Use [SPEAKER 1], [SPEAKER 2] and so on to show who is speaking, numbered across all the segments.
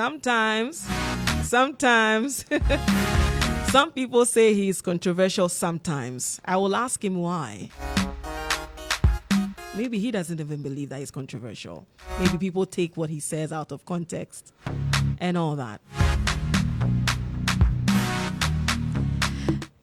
[SPEAKER 1] Sometimes, some people say he's controversial sometimes. I will ask him why. Maybe he doesn't even believe that he's controversial. Maybe people take what he says out of context and all that.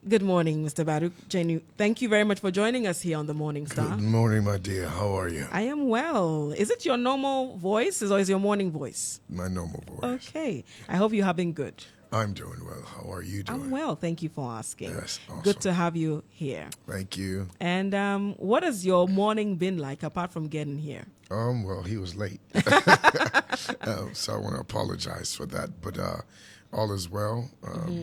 [SPEAKER 1] Good morning, Mr. Badu. Jenny, thank you very much for joining us here on the Morning Star.
[SPEAKER 2] Good morning, my dear. How are you?
[SPEAKER 1] I am well. Is it your normal voice or is your morning voice?
[SPEAKER 2] My normal voice.
[SPEAKER 1] Okay. I hope you're having good.
[SPEAKER 2] I'm doing well. How are you doing?
[SPEAKER 1] I'm well. Thank you for asking.
[SPEAKER 2] Yes, awesome.
[SPEAKER 1] Good to have you here.
[SPEAKER 2] Thank you.
[SPEAKER 1] And what has your morning been like apart from getting here?
[SPEAKER 2] Well, he was late. So I want to apologize for that. But all is well.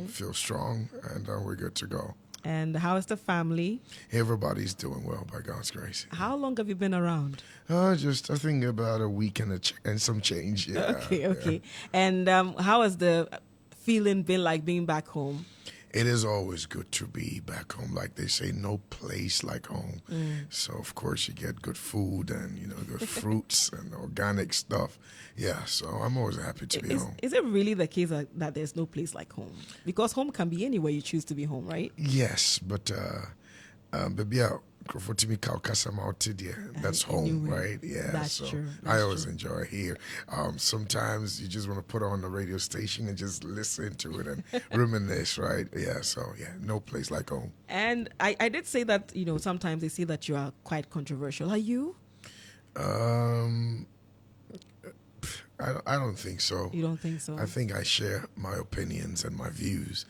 [SPEAKER 2] Feel strong, and we're good to go.
[SPEAKER 1] And how is the family?
[SPEAKER 2] Everybody's doing well by God's grace.
[SPEAKER 1] How long have you been around?
[SPEAKER 2] Just I think about a week and some change. Yeah.
[SPEAKER 1] Okay. And how has the feeling been like being back home?
[SPEAKER 2] It is always good to be back home. Like they say, no place like home. So, of course, you get good food and, good fruits and organic stuff. Yeah, so I'm always happy to be home.
[SPEAKER 1] Is it really the case that there's no place like home? Because home can be anywhere you choose to be home, right?
[SPEAKER 2] Yes, but yeah, that's home, right? Yeah,
[SPEAKER 1] that's true.
[SPEAKER 2] I always enjoy here. Sometimes you just want to put on the radio station and just listen to it and reminisce, right? Yeah, so yeah, no place like home.
[SPEAKER 1] And I did say that, sometimes they say that you are quite controversial. Are you?
[SPEAKER 2] I don't think so.
[SPEAKER 1] You don't think so?
[SPEAKER 2] I think I share my opinions and my views.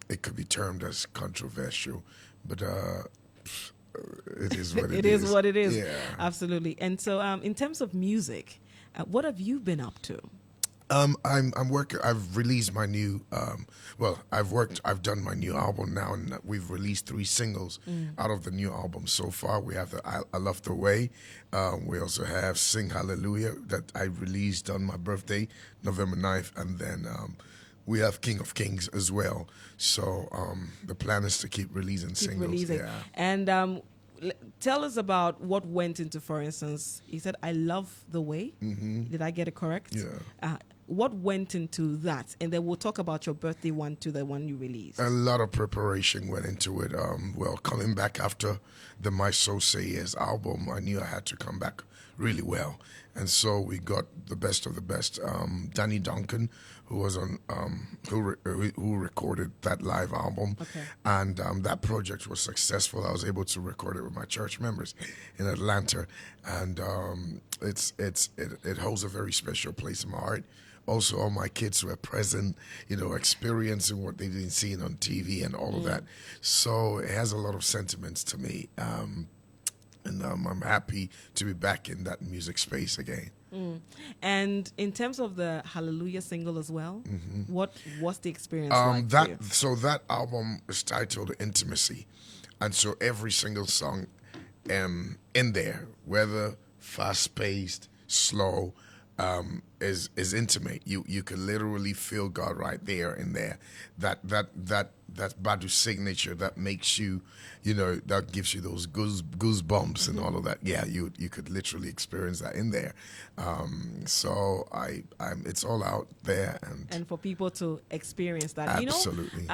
[SPEAKER 2] It could be termed as controversial, but it is what it is.
[SPEAKER 1] It is what it is.
[SPEAKER 2] Yeah,
[SPEAKER 1] absolutely. And so, in terms of music, what have you been up to?
[SPEAKER 2] I'm working. I've released my new. I've done my new album now, and we've released 3 singles out of the new album so far. We have the I Love the Way. We also have Sing Hallelujah that I released on my birthday, November 9th, and then we have King of Kings as well. So the plan is to keep releasing singles. Yeah.
[SPEAKER 1] And tell us about what went into, for instance, you said, I Love the Way. Did I get it correct?
[SPEAKER 2] Yeah.
[SPEAKER 1] What went into that? And then we'll talk about your birthday one to the one you released.
[SPEAKER 2] A lot of preparation went into it. Coming back after the My Soul Say Yes album, I knew I had to come back really well. And so we got the best of the best. Danny Duncan, who was on, who recorded that live album.
[SPEAKER 1] Okay.
[SPEAKER 2] And that project was successful. I was able to record it with my church members in Atlanta. And it holds a very special place in my heart. Also, all my kids were present, experiencing what they've been seeing on TV and all of that. So it has a lot of sentiments to me. And I'm happy to be back in that music space again.
[SPEAKER 1] And in terms of the Hallelujah single as well, what's the experience like for you?
[SPEAKER 2] So that album is titled Intimacy. And so every single song in there, whether fast-paced, slow, is intimate. You can literally feel God right there in there. That Badu signature that makes you, that gives you those goosebumps and all of that. Yeah, you could literally experience that in there. So it's all out there
[SPEAKER 1] and for people to experience that.
[SPEAKER 2] Absolutely.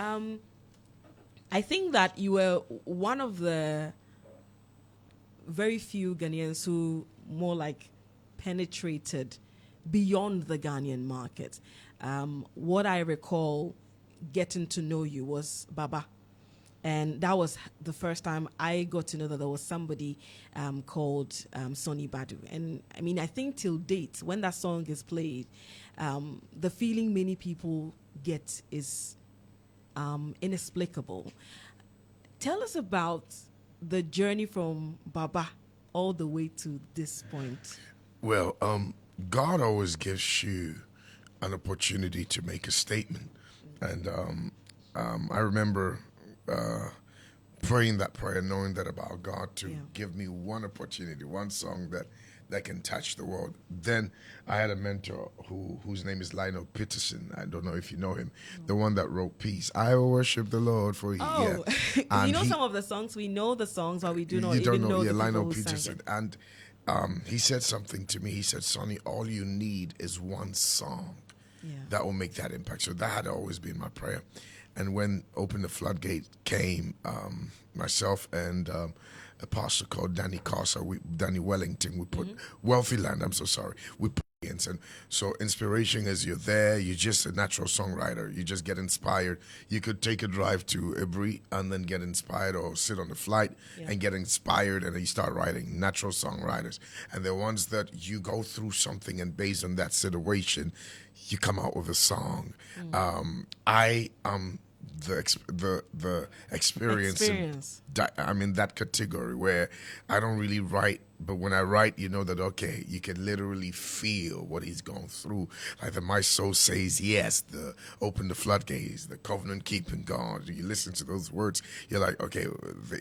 [SPEAKER 1] I think that you were one of the very few Ghanaians who more like penetrated beyond the Ghanaian market. What I recall getting to know you was Baba. And that was the first time I got to know that there was somebody called Sonnie Badu. And I mean, I think till date, when that song is played, the feeling many people get is inexplicable. Tell us about the journey from Baba all the way to this point.
[SPEAKER 2] Well, God always gives you an opportunity to make a statement. And I remember praying that prayer, knowing that about God to give me one opportunity, one song that can touch the world. Then I had a mentor whose name is Lionel Peterson. I don't know if you know him, the one that wrote Peace. I will worship the Lord for you.
[SPEAKER 1] Oh, yeah. You know some of the songs. We know the songs, but we do not even know the
[SPEAKER 2] Lionel
[SPEAKER 1] people who
[SPEAKER 2] Peterson.
[SPEAKER 1] sang it.
[SPEAKER 2] And he said something to me. He said, Sonny, all you need is one song that will make that impact. So that had always been my prayer. And when Open the Floodgate came, myself and a pastor called Danny Wellington, we put Wealthy Land, I'm so sorry, we put in. And so inspiration is you're there, you're just a natural songwriter, you just get inspired. You could take a drive to Ibri and then get inspired, or sit on the flight and get inspired, and then you start writing. Natural songwriters. And the ones that you go through something, and based on that situation, you come out with a song. I am the experience. I'm in that category where I don't really write, but when I write, you know that, okay, you can literally feel what he's going through. Like my soul says yes, the open the floodgates, the covenant keeping God. You listen to those words, you're like, okay,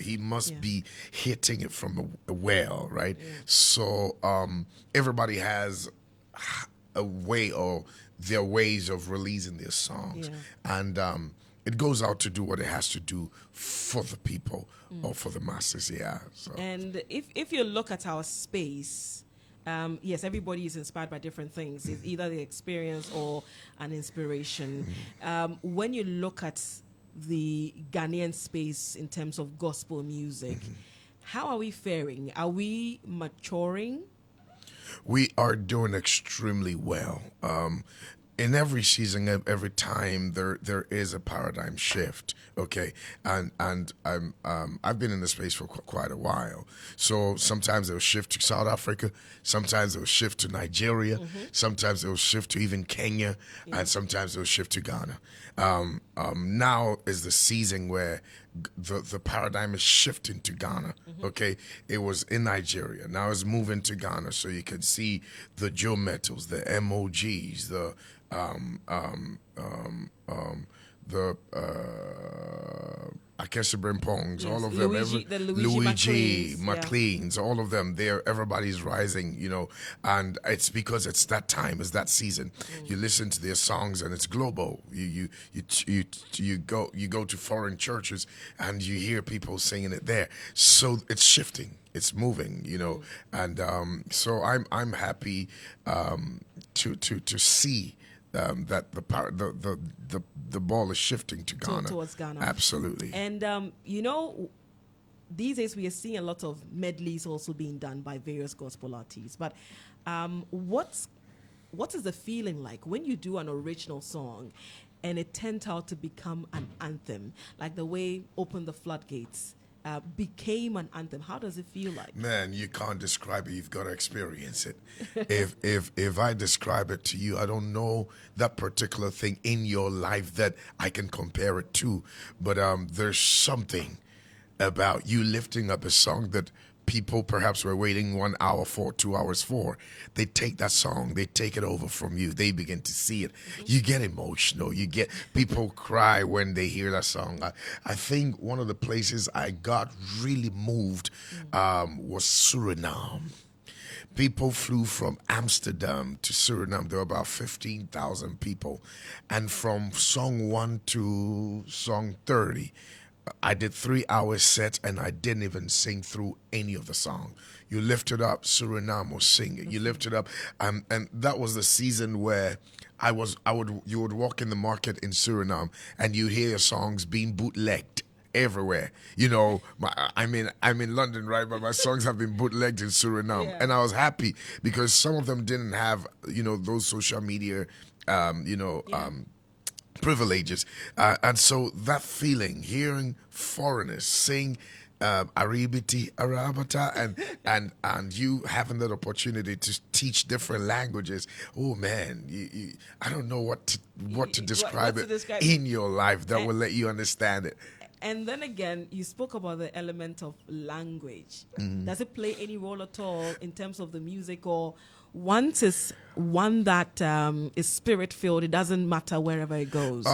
[SPEAKER 2] he must be hitting it from a well, right? So everybody has a way, or their ways of releasing their songs, and it goes out to do what it has to do for the people or for the masses. So.
[SPEAKER 1] And if you look at our space, yes, everybody is inspired by different things. It's either the experience or an inspiration. When you look at the Ghanaian space in terms of gospel music, how are we faring? Are we maturing?
[SPEAKER 2] We are doing extremely well. In every season, every time, there is a paradigm shift. Okay, and I've been in the space for quite a while. So sometimes it'll shift to South Africa, sometimes it'll shift to Nigeria, sometimes it'll shift to even Kenya, and sometimes it'll shift to Ghana. Now is the season where the paradigm is shifting to Ghana. Okay, it was in Nigeria, now it's moving to Ghana. So you can see the Joe Metals, the MOGs, the Akesha Brimpongs, all of them, Luigi McLean's, all of them. Everybody's rising, and it's because it's that time, it's that season. You listen to their songs, and it's global. You go to foreign churches, and you hear people singing it there. So it's shifting, it's moving, and so I'm happy to see. That the ball is shifting to Ghana.
[SPEAKER 1] Towards Ghana.
[SPEAKER 2] Absolutely.
[SPEAKER 1] And, these days we are seeing a lot of medleys also being done by various gospel artists. But what is the feeling like when you do an original song and it turns out to become an anthem, like the way Open the Floodgates became an anthem? How does it feel like?
[SPEAKER 2] Man, you can't describe it. You've got to experience it. If I describe it to you, I don't know that particular thing in your life that I can compare it to. But there's something about you lifting up a song that people perhaps were waiting 1 hour for, 2 hours for. They take that song, they take it over from you, they begin to see it. You get emotional, people cry when they hear that song. I think one of the places I got really moved was Suriname. People flew from Amsterdam to Suriname. There were about 15,000 people. And from song 1 to song 30, I did 3-hour set, and I didn't even sing through any of the song. You lifted up, Suriname was singing. You lifted up, and that was the season where you would walk in the market in Suriname, and you'd hear your songs being bootlegged everywhere. I'm in London, right? But my songs have been bootlegged in Suriname, and I was happy because some of them didn't have, those social media, privileges, and so that feeling, hearing foreigners sing Aribiti, Arabata, and you having that opportunity to teach different languages. Oh man, I don't know what to describe in your life that will let you understand it.
[SPEAKER 1] And then again, you spoke about the element of language. Does it play any role at all in terms of the music, or once it's one that is spirit-filled, it doesn't matter wherever it goes?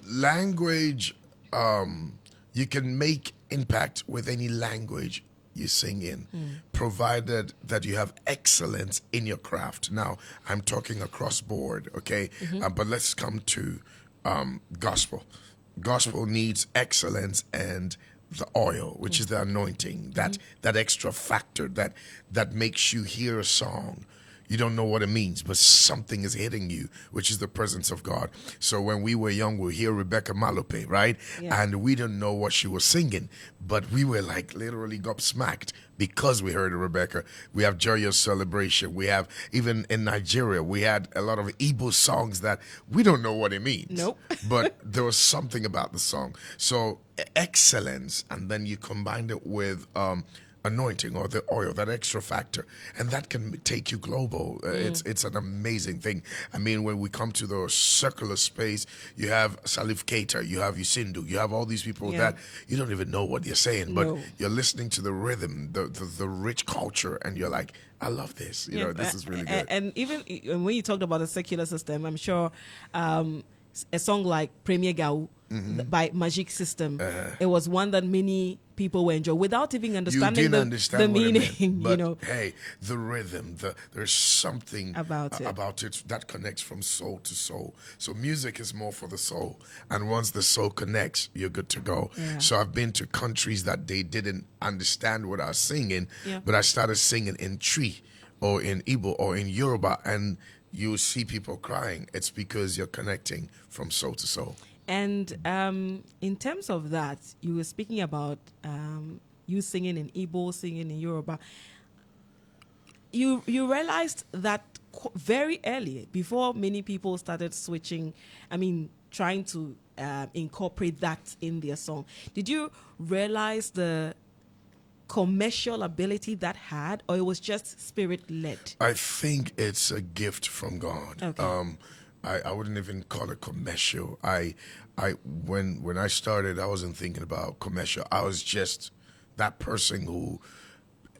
[SPEAKER 2] Language, you can make impact with any language you sing in, provided that you have excellence in your craft. Now, I'm talking across board, okay? But let's come to gospel. Gospel needs excellence and the oil, which is the anointing, that extra factor that makes you hear a song. You don't know what it means, but something is hitting you, which is the presence of God. So when we were young, we hear Rebecca Malope, right?
[SPEAKER 1] Yeah.
[SPEAKER 2] And we didn't know what she was singing, but we were like literally gobsmacked because we heard Rebecca. We have Joyous Celebration. We have, even in Nigeria, we had a lot of Igbo songs that we don't know what it means.
[SPEAKER 1] Nope.
[SPEAKER 2] But there was something about the song. So excellence, and then you combined it with anointing or the oil, that extra factor, and that can take you global. It's an amazing thing. I mean, when we come to the secular space, you have Salif Keita, you have Yusindu, you have all these people that you don't even know what they're saying, but you're listening to the rhythm, the rich culture, and you're like, I love this. You know, this is really good.
[SPEAKER 1] And even when you talked about the secular system, I'm sure a song like Premier Gao by Magic System, it was one that many people were enjoying without even understanding the meaning.
[SPEAKER 2] But
[SPEAKER 1] you know,
[SPEAKER 2] hey, the rhythm, there's something
[SPEAKER 1] About it.
[SPEAKER 2] that connects from soul to soul. So music is more for the soul, and once the soul connects, you're good to go.
[SPEAKER 1] Yeah.
[SPEAKER 2] So I've been to countries that they didn't understand what I was singing,
[SPEAKER 1] Yeah.
[SPEAKER 2] but I started singing in Tree or in Igbo or in Yoruba, and you see people crying. It's because you're connecting from soul to soul.
[SPEAKER 1] And in terms of that, you were speaking about you singing in Igbo, singing in Yoruba. You realized that very early, before many people started switching, trying to incorporate that in their song. Did you realize the commercial ability that had, or it was just spirit-led?
[SPEAKER 2] I think it's a gift from God.
[SPEAKER 1] Okay.
[SPEAKER 2] I wouldn't even call it commercial. When I started, I wasn't thinking about commercial. I was just that person who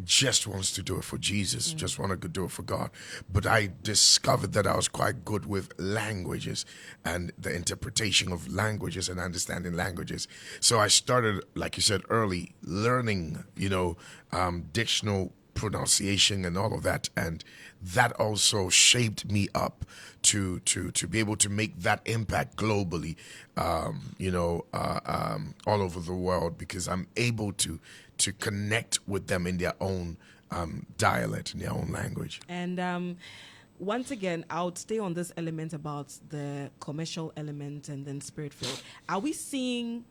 [SPEAKER 2] just wants to do it for Jesus, just want to do it for God. But I discovered that I was quite good with languages and the interpretation of languages and understanding languages. So I started, like you said, early learning, dictional pronunciation and all of that, and that also shaped me up to be able to make that impact globally, all over the world, because I'm able to connect with them in their own dialect, in their own language.
[SPEAKER 1] And once again, I would stay on this element about the commercial element and then spirit-filled. Are we seeing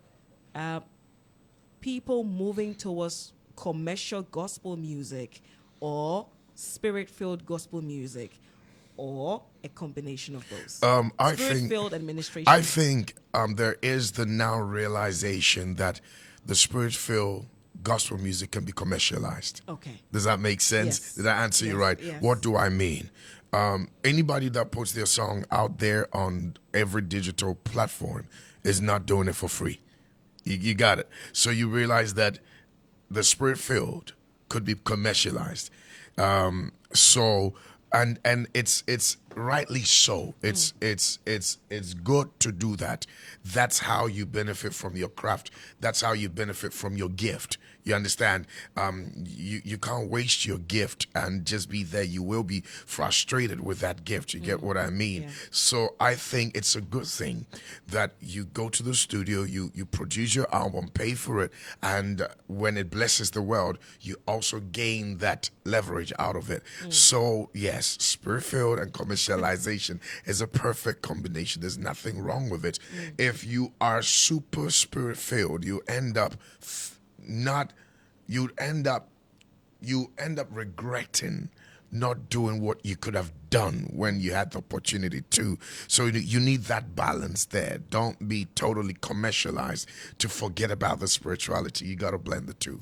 [SPEAKER 1] people moving towards commercial gospel music or spirit-filled gospel music, or a combination of those? Spirit-filled administration.
[SPEAKER 2] I think there is the now realization that the spirit-filled gospel music can be commercialized.
[SPEAKER 1] Okay.
[SPEAKER 2] Does that make sense?
[SPEAKER 1] Yes.
[SPEAKER 2] Did I answer you right?
[SPEAKER 1] Yes.
[SPEAKER 2] What do I mean? Anybody that puts their song out there on every digital platform is not doing it for free. You got it. So you realize that the spirit-filled could be commercialized. And it's rightly so. It's good to do that. That's how you benefit from your craft. That's how you benefit from your gift. You understand? You can't waste your gift and just be there. You will be frustrated with that gift. You get what I mean?
[SPEAKER 1] Yeah.
[SPEAKER 2] So I think it's a good thing that you go to the studio, you produce your album, pay for it, and when it blesses the world, you also gain that leverage out of it. So yes, spirit-filled and commercialization is a perfect combination. There's nothing wrong with it. If you are super spirit-filled, you end up regretting not doing what you could have done when you had the opportunity to. So you need that balance there. Don't be totally commercialized to forget about the spirituality. You got to blend the two.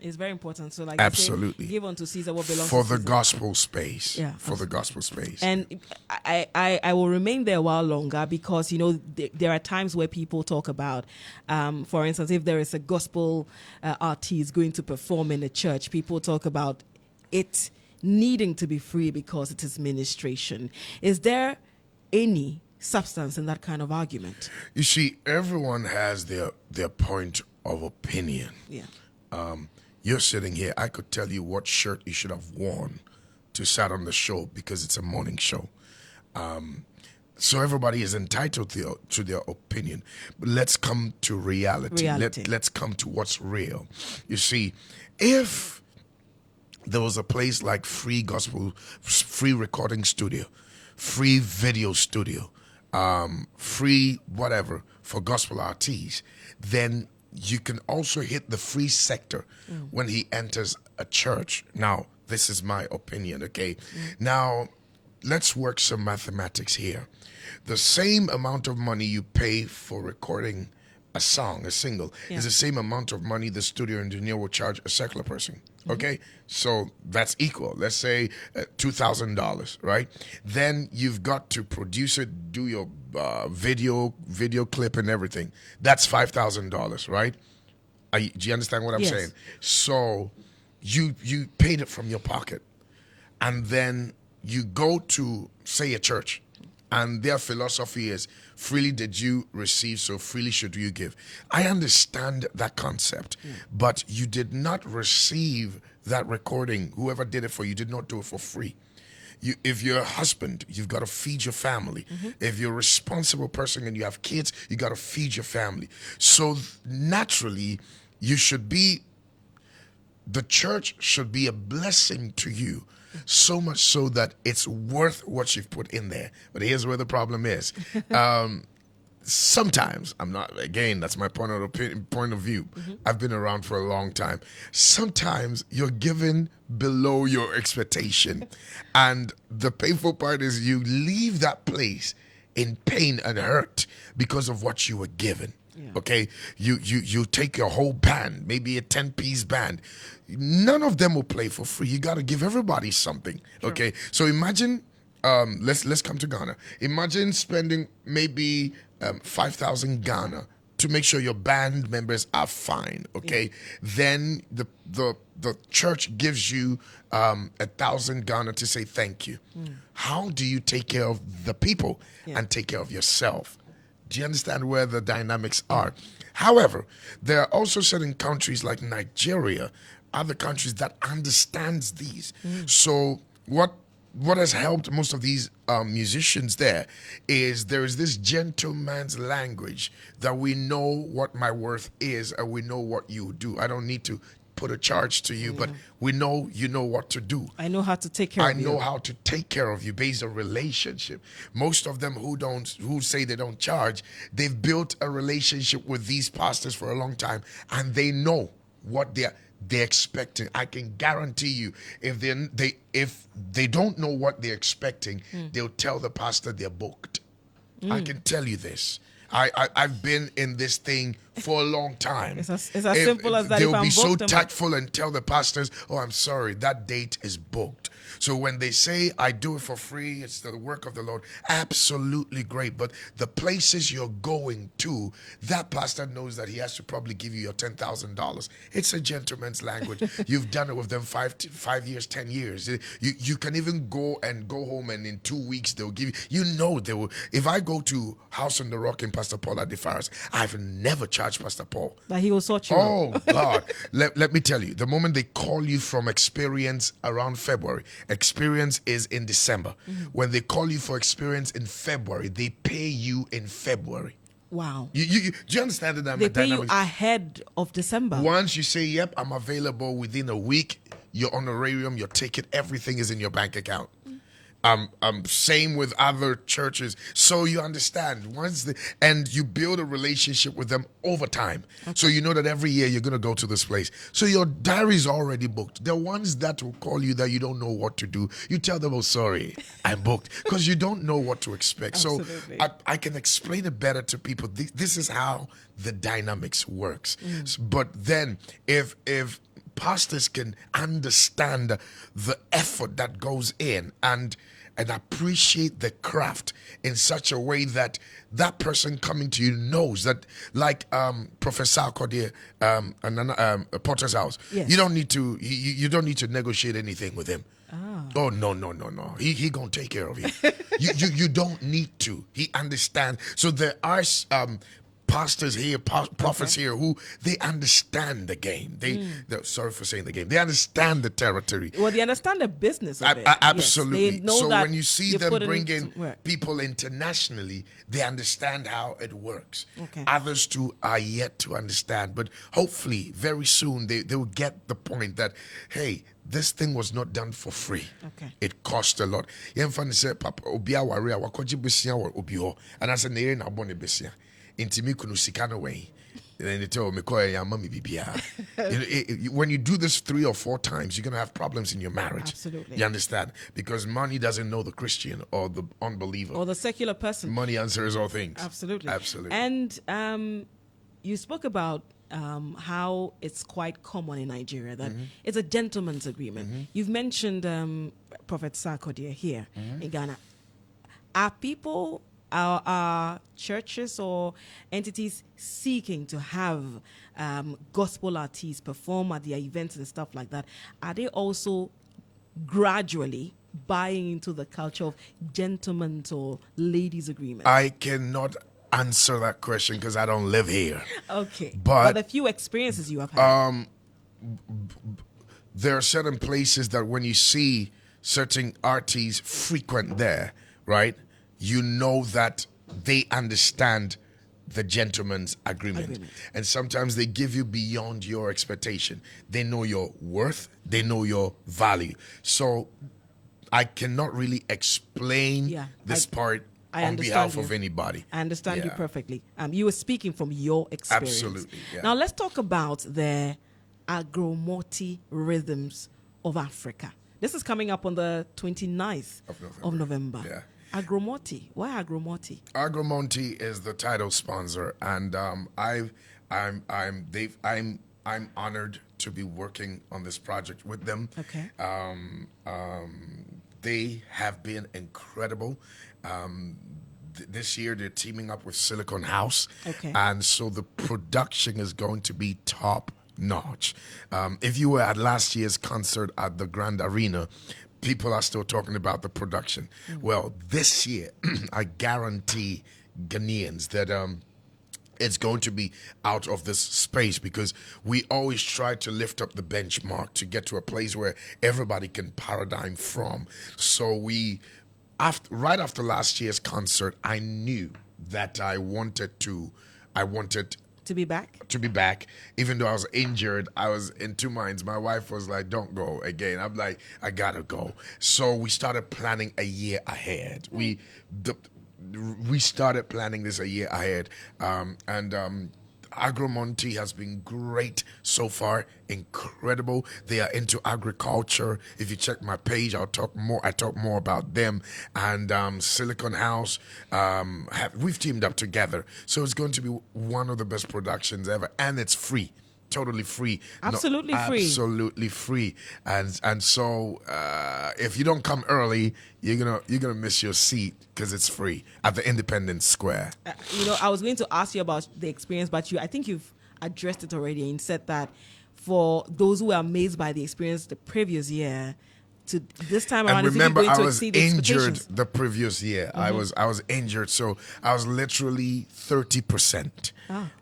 [SPEAKER 1] It's very important. So, like,
[SPEAKER 2] absolutely,
[SPEAKER 1] you say, give unto Caesar what belongs
[SPEAKER 2] for
[SPEAKER 1] to
[SPEAKER 2] the
[SPEAKER 1] Caesar.
[SPEAKER 2] gospel space.
[SPEAKER 1] Yeah,
[SPEAKER 2] for the gospel space.
[SPEAKER 1] And I will remain there a while longer because there are times where people talk about, for instance, if there is a gospel artist going to perform in a church, people talk about it needing to be free because it is ministration. Is there any substance in that kind of argument?
[SPEAKER 2] You see, everyone has their point of opinion.
[SPEAKER 1] Yeah.
[SPEAKER 2] You're sitting here, I could tell you what shirt you should have worn to sat on the show because it's a morning show. So everybody is entitled to their opinion. But let's come to reality. Let's come to what's real. You see, if there was a place like free gospel, free recording studio, free video studio, free whatever for gospel artists, then you can also hit the free sector when he enters a church. Now, this is my opinion, okay? Now, let's work some mathematics here. The same amount of money you pay for recording a song, a single, is the same amount of money the studio engineer will charge a secular person. Okay, so that's equal. Let's say $2,000, right? Then you've got to produce it, do your video clip and everything. That's $5,000, right? Do you understand what I'm saying? So you paid it from your pocket, and then you go to, say, a church, and their philosophy is, freely did you receive, so freely should you give. I understand that concept, but you did not receive that recording. Whoever did it for you did not do it for free. If you're a husband, you've got to feed your family. If you're a responsible person and you have kids, you got to feed your family. So naturally, the church should be a blessing to you. So much so that it's worth what you've put in there. But here's where the problem is. Sometimes, that's my point of view. I've been around for a long time. Sometimes you're given below your expectation. And the painful part is you leave that place in pain and hurt because of what you were given. Okay, you take your whole band, maybe a 10-piece band. None of them will play for free. You got to give everybody something. Okay, so imagine, let's come to Ghana. Imagine spending maybe 5,000 Ghana to make sure your band members are fine. Okay, then the church gives you 1,000 Ghana to say thank you. How do you take care of the people and take care of yourself? Do you understand where the dynamics are? However, there are also certain countries like Nigeria, other countries that understands these. So what has helped most of these musicians there is this gentleman's language that we know what my worth is and we know what you do. I don't need to put a charge to you, but we know you know what to do.
[SPEAKER 1] I know how to take care of you.
[SPEAKER 2] I know how to take care of you based on relationship. Most of them who say they don't charge, they've built a relationship with these pastors for a long time, and they know what they're expecting. I can guarantee you, if they don't know what they're expecting, they'll tell the pastor they're booked. I can tell you this. I've been in this thing for a long time.
[SPEAKER 1] It's as simple as that.
[SPEAKER 2] They'll be so tactful and tell the pastors, oh, I'm sorry, that date is booked. So when they say, I do it for free, it's the work of the Lord, absolutely great. But the places you're going to, that pastor knows that he has to probably give you your $10,000. It's a gentleman's language. You've done it with them 5 years, 10 years. You can even go home, and in 2 weeks they'll give you, they will. If I go to House on the Rock in Pastor Paul Adefaris, I've never charged Pastor Paul.
[SPEAKER 1] But he will sort you out.
[SPEAKER 2] Oh, God. Let me tell you, the moment they call you from experience around February, experience is in December. When they call you for experience in February, they pay you in February.
[SPEAKER 1] Wow.
[SPEAKER 2] Do you understand the
[SPEAKER 1] dynamics? They pay you ahead of December.
[SPEAKER 2] Once you say, yep, I'm available within a week, your honorarium, your ticket, everything is in your bank account. Same with other churches. So you understand, and you build a relationship with them over time. Okay. So you know that every year you're going to go to this place. So your diary's already booked. The ones that will call you that you don't know what to do, you tell them, oh, sorry, I'm booked. Because you don't know what to expect. So I can explain it better to people. This is how the dynamics works. But then if pastors can understand the effort that goes in and appreciate the craft in such a way that that person coming to you knows that, like Professor Kodia, Potter's House, you don't need to negotiate anything with him. Oh, no. He gonna take care of you. You don't need to. He understands. So there are pastors here, prophets here, who they understand the game. Sorry for saying the game. They understand the territory.
[SPEAKER 1] Well, they understand the business of it.
[SPEAKER 2] Absolutely.
[SPEAKER 1] Yes, they know
[SPEAKER 2] so
[SPEAKER 1] that
[SPEAKER 2] when you see
[SPEAKER 1] you
[SPEAKER 2] them
[SPEAKER 1] put it
[SPEAKER 2] bring
[SPEAKER 1] into
[SPEAKER 2] in
[SPEAKER 1] work.
[SPEAKER 2] people internationally, they understand how it works.
[SPEAKER 1] Okay.
[SPEAKER 2] Others too are yet to understand, but hopefully very soon they will get the point that, hey, this thing was not done for free.
[SPEAKER 1] Okay.
[SPEAKER 2] It cost a lot. Yemfani say papa obi aware wakoji besia wo obi ho. And I said nere na bone besia. Intimi kunu sika no way. Then they tell me call ya mommy bibia. When you do this 3 or 4 times, you're going to have problems in your marriage.
[SPEAKER 1] Absolutely.
[SPEAKER 2] You understand? Because money doesn't know the Christian or the unbeliever.
[SPEAKER 1] Or the secular person.
[SPEAKER 2] Money answers all things.
[SPEAKER 1] Absolutely.
[SPEAKER 2] Absolutely.
[SPEAKER 1] And you spoke about how it's quite common in Nigeria that it's a gentleman's agreement. You've mentioned Prophet Sarkodie here in Ghana. Are people, are churches or entities seeking to have gospel artists perform at their events and stuff like that? Are they also gradually buying into the culture of gentlemen's or ladies' agreement?
[SPEAKER 2] I cannot answer that question because I don't live here.
[SPEAKER 1] Okay.
[SPEAKER 2] But
[SPEAKER 1] the few experiences you have had.
[SPEAKER 2] There are certain places that when you see certain artists frequent there, right, you know that they understand the gentleman's agreement. And sometimes they give you beyond your expectation. They know your worth. They know your value. So I cannot really explain this part on behalf of anybody.
[SPEAKER 1] I understand you perfectly. You were speaking from your experience.
[SPEAKER 2] Absolutely. Yeah.
[SPEAKER 1] Now let's talk about the agromoti rhythms of Africa. This is coming up on the 29th of November.
[SPEAKER 2] Yeah.
[SPEAKER 1] Agromoti. Why Agromoti?
[SPEAKER 2] Agromoti is the title sponsor, and I'm honored to be working on this project with them.
[SPEAKER 1] Okay.
[SPEAKER 2] They have been incredible. This year they're teaming up with Silicon House.
[SPEAKER 1] Okay.
[SPEAKER 2] And so the production is going to be top notch. If you were at last year's concert at the Grand Arena, people are still talking about the production. Well, this year, I guarantee Ghanaians that it's going to be out of this space, because we always try to lift up the benchmark to get to a place where everybody can paradigm from. So right after last year's concert, I knew that I wanted to be back. Even though I was injured, I was in 2 minds. My wife was like, don't go again. I'm like, I gotta go. So we started planning a year ahead. We started planning this a year ahead. Agromonti has been great so far, incredible. They are into agriculture. If you check my page, I talk more about them. And Silicon House, we've teamed up together. So it's going to be one of the best productions ever. And it's free. Totally free.
[SPEAKER 1] Absolutely free.
[SPEAKER 2] Absolutely free. And so if you don't come early, you're gonna miss your seat, because it's free at the Independence Square.
[SPEAKER 1] I was going to ask you about the experience, but I think you've addressed it already and said that for those who are amazed by the experience the previous year, to this time around,
[SPEAKER 2] and remember, I was
[SPEAKER 1] injured
[SPEAKER 2] the previous year. I was injured, so I was literally 30%.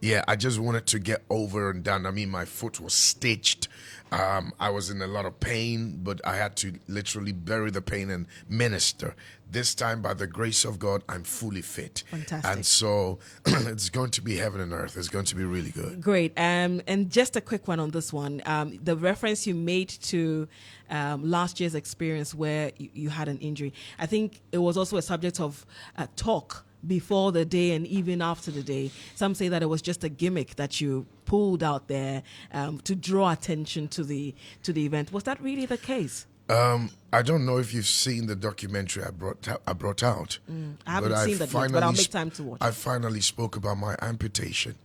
[SPEAKER 2] Yeah, I just wanted to get over and done. I mean, my foot was stitched. I was in a lot of pain, but I had to literally bury the pain and minister. This time, by the grace of God, I'm fully fit.
[SPEAKER 1] Fantastic.
[SPEAKER 2] And so it's going to be heaven and earth. It's going to be really good.
[SPEAKER 1] Great. And just a quick one on this one. The reference you made to last year's experience where you had an injury, I think it was also a subject of talk before the day and even after the day. Some say that it was just a gimmick that you pulled out there to draw attention to the event. Was that really the case?
[SPEAKER 2] I don't know if you've seen the documentary I brought out.
[SPEAKER 1] I haven't seen that yet, but I'll make time to watch.
[SPEAKER 2] I finally spoke about my amputation.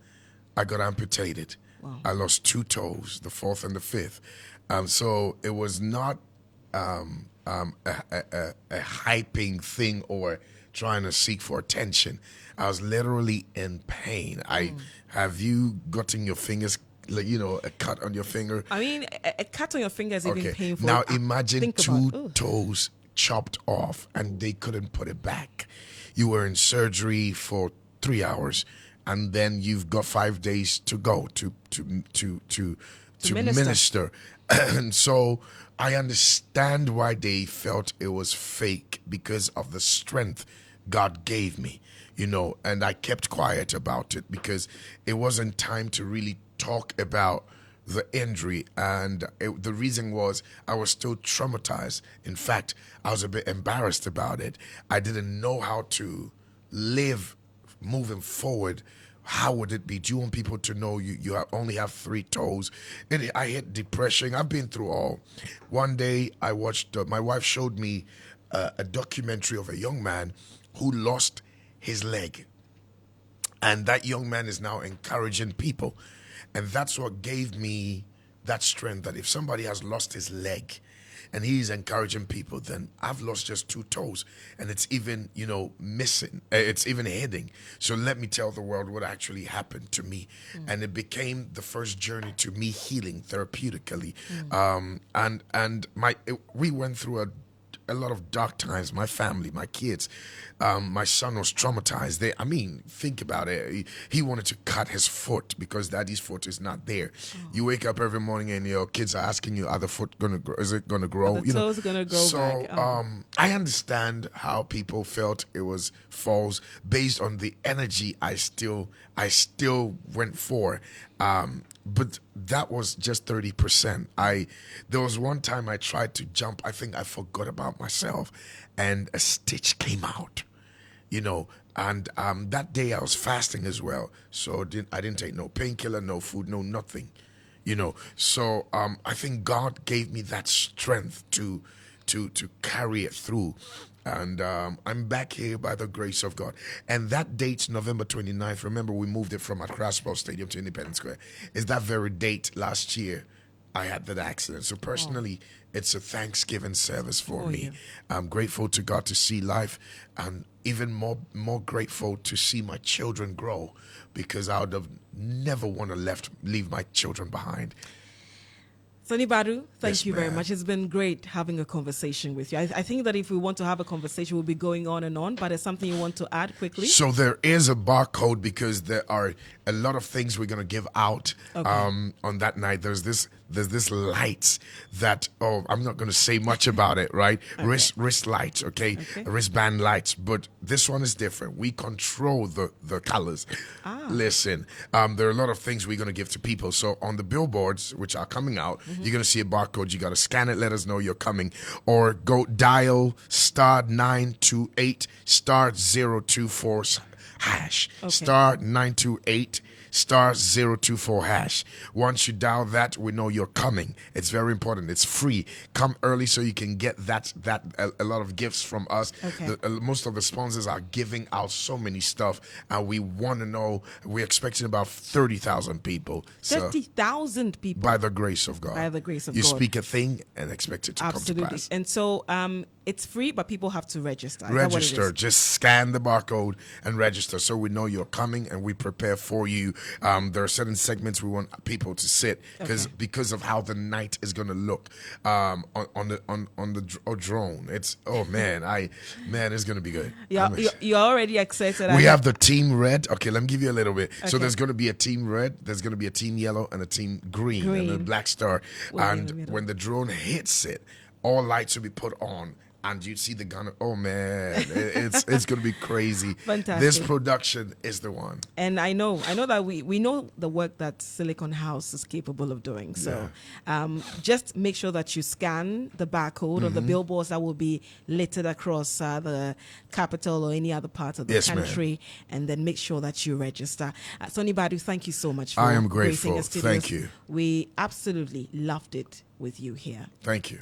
[SPEAKER 2] I got amputated.
[SPEAKER 1] Wow.
[SPEAKER 2] I lost 2 toes, the 4th and the 5th. So it was not a hyping thing or trying to seek for attention. I was literally in pain. Have you gotten your fingers, a cut on your finger?
[SPEAKER 1] I mean, a cut on your finger is even painful.
[SPEAKER 2] Now imagine 2 toes chopped off and they couldn't put it back. You were in surgery for 3 hours and then you've got 5 days to go to
[SPEAKER 1] minister.
[SPEAKER 2] minister. And so I understand why they felt it was fake, because of the strength God gave me, and I kept quiet about it because it wasn't time to really talk about the injury. And the reason was I was still traumatized. In fact, I was a bit embarrassed about it. I didn't know how to live moving forward. How would it be? Do you want people to know you only have 3 toes? And I hit depression. I've been through all. One day I watched, my wife showed me a documentary of a young man who lost his leg. And that young man is now encouraging people. And that's what gave me that strength, that if somebody has lost his leg and he's encouraging people, then I've lost just 2 toes, and it's even, missing. It's even hidden. So let me tell the world what actually happened to me. And it became the first journey to me healing therapeutically. We went through a lot of dark times. My family, my kids, my son was traumatized. Think about it. He wanted to cut his foot because daddy's foot is not there. You wake up every morning and your kids are asking you, are the foot gonna grow? Is it gonna grow?
[SPEAKER 1] Are the toes gonna grow back?
[SPEAKER 2] I understand how people felt it was false based on the energy I still went for. But that was just 30%. There was one time I tried to jump. I think I forgot about myself, and a stitch came out, And that day I was fasting as well, so I didn't take no painkiller, no food, no nothing, So I think God gave me that strength to carry it through. And I'm back here by the grace of God. And that date, November 29th, remember we moved it from Accra Sports Stadium to Independence Square, is that very date last year I had that accident. So personally, it's a Thanksgiving service for me.
[SPEAKER 1] Yeah.
[SPEAKER 2] I'm grateful to God to see life, and even more grateful to see my children grow, because I would have never want to leave my children behind.
[SPEAKER 1] Sonnie Badu, thank
[SPEAKER 2] Yes,
[SPEAKER 1] you very
[SPEAKER 2] ma'am.
[SPEAKER 1] much. It's been great having a conversation with you. I think that if we want to have a conversation, we'll be going on and on, but there's something you want to add quickly?
[SPEAKER 2] So there is a barcode, because there are a lot of things we're going to give out on that night. There's this lights that, I'm not going to say much about it, right?
[SPEAKER 1] Okay.
[SPEAKER 2] Wrist lights, okay? Wristband lights. But this one is different. We control the colors. Listen, there are a lot of things we're going to give to people. So on the billboards, which are coming out, you're going to see a barcode. You got to scan it, let us know you're coming, or go dial *928 *024 hash. *928 *024 hash. Once you dial that, we know you're coming. It's very important. It's free. Come early so you can get a lot of gifts from us.
[SPEAKER 1] Okay.
[SPEAKER 2] Most of the sponsors are giving out so many stuff, and we want to know. We're expecting about 30,000 people.
[SPEAKER 1] 30,000 people.
[SPEAKER 2] By the grace of God.
[SPEAKER 1] By the grace of
[SPEAKER 2] you
[SPEAKER 1] God.
[SPEAKER 2] speak a thing and expect it to come to
[SPEAKER 1] Absolutely.
[SPEAKER 2] pass.
[SPEAKER 1] And so it's free, but people have to register. Is that what it
[SPEAKER 2] Register.
[SPEAKER 1] is?
[SPEAKER 2] Just scan the barcode and register, so we know you're coming and we prepare for you. There are certain segments we want people to sit because of how the night is going to look on the drone. It's it's going to be good.
[SPEAKER 1] You're already excited.
[SPEAKER 2] We have the team red. Okay, let me give you a little bit. So
[SPEAKER 1] Okay.
[SPEAKER 2] there's going to be a team red, there's going to be a team yellow, and a team green. And a black star. And when the drone hits it, all lights will be put on, and you'd see the gun. Oh man, it's going to be crazy.
[SPEAKER 1] Fantastic.
[SPEAKER 2] This production is the one.
[SPEAKER 1] And I know that we know the work that Silicon House is capable of doing. So just make sure that you scan the barcode of the billboards that will be littered across the capital or any other part of the
[SPEAKER 2] Yes, ma'am.
[SPEAKER 1] country, and then make sure that you register. Sonnie Badu, thank you so much for
[SPEAKER 2] I am
[SPEAKER 1] gracing
[SPEAKER 2] grateful.
[SPEAKER 1] our studios.
[SPEAKER 2] Thank you.
[SPEAKER 1] We absolutely loved it with you here.
[SPEAKER 2] Thank you.